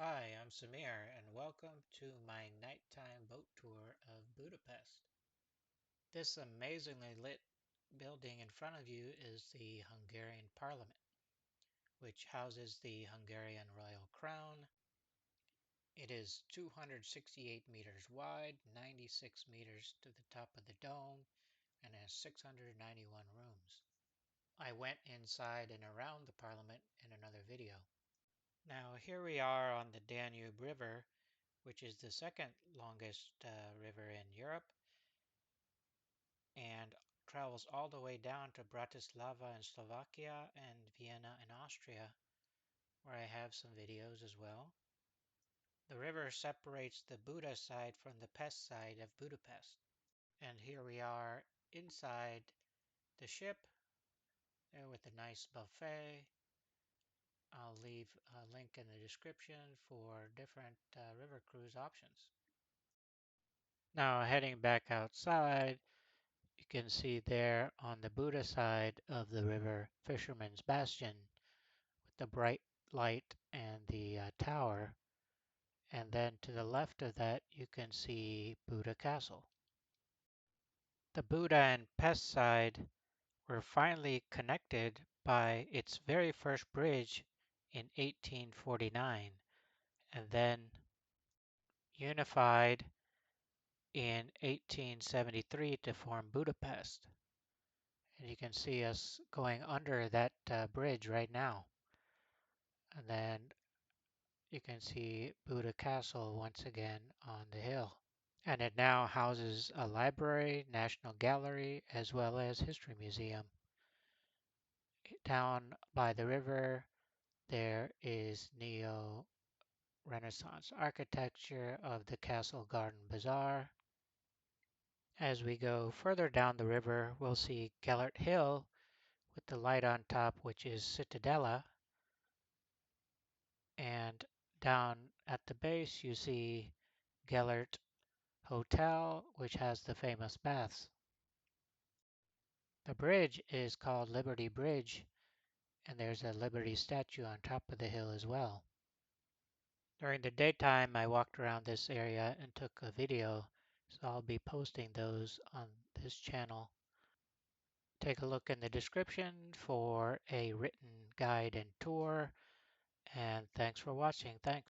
Hi, I'm Samir, and welcome to my nighttime boat tour of Budapest. This amazingly lit building in front of you is the Hungarian Parliament, which houses the Hungarian royal crown. It is 268 meters wide, 96 meters to the top of the dome, and has 691 rooms. I went inside and around the Parliament in another video. Now, here we are on the Danube River, which is the second longest river in Europe and travels all the way down to Bratislava in Slovakia and Vienna in Austria, where I have some videos as well. The river separates the Buda side from the Pest side of Budapest. And here we are inside the ship there with a nice buffet. I'll leave a link in the description for different river cruise options. Now heading back outside, you can see there on the Buda side of the river, Fisherman's Bastion, with the bright light and the tower. And then to the left of that, you can see Buda Castle. The Buda and Pest side were finally connected by its very first bridge in 1849, and then unified in 1873 to form Budapest. And you can see us going under that bridge right now. And then you can see Buda Castle once again on the hill. And it now houses a library, national gallery, as well as history museum. Down by the river, there is neo-Renaissance architecture of the Castle Garden Bazaar. As we go further down the river, we'll see Gellert Hill with the light on top, which is Citadella. And down at the base, you see Gellert Hotel, which has the famous baths. The bridge is called Liberty Bridge, and there's a Liberty statue on top of the hill as well. During the daytime, I walked around this area and took a video, so I'll be posting those on this channel. Take a look in the description for a written guide and tour, and thanks for watching. Thanks.